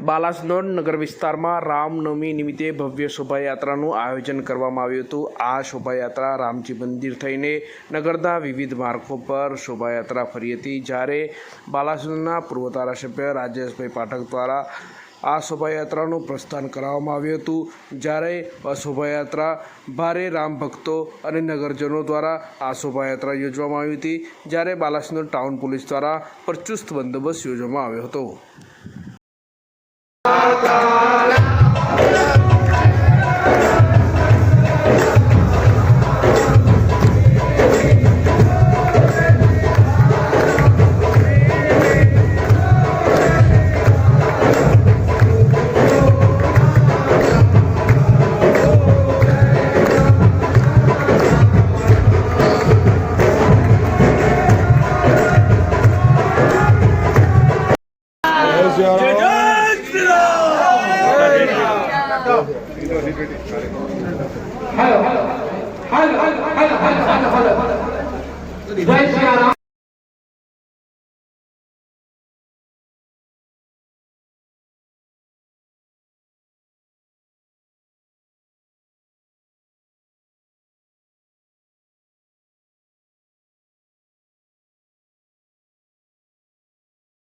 બાલાસનોર નગર વિસ્તારમાં રામનવમી નિમિત્તે ભવ્ય શોભાયાત્રાનું આયોજન કરવામાં આવ્યું હતું। આ શોભાયાત્રા રામજી મંદિર થઈને નગરના વિવિધ માર્ગો પર શોભાયાત્રા ફરી હતી, જ્યારે બાલાસનોરના પૂર્વ ધારાસભ્ય રાજેશભાઈ પાઠક દ્વારા આ શોભાયાત્રાનું પ્રસ્થાન કરાવવામાં આવ્યું હતું, જ્યારે આ શોભાયાત્રા ભારે રામ ભક્તો અને નગરજનો દ્વારા આ શોભાયાત્રા યોજવામાં આવી હતી, જ્યારે બાલાસનોર ટાઉન પોલીસ દ્વારા ચુસ્ત બંદોબસ્ત યોજવામાં આવ્યો હતો। जय श्री राम।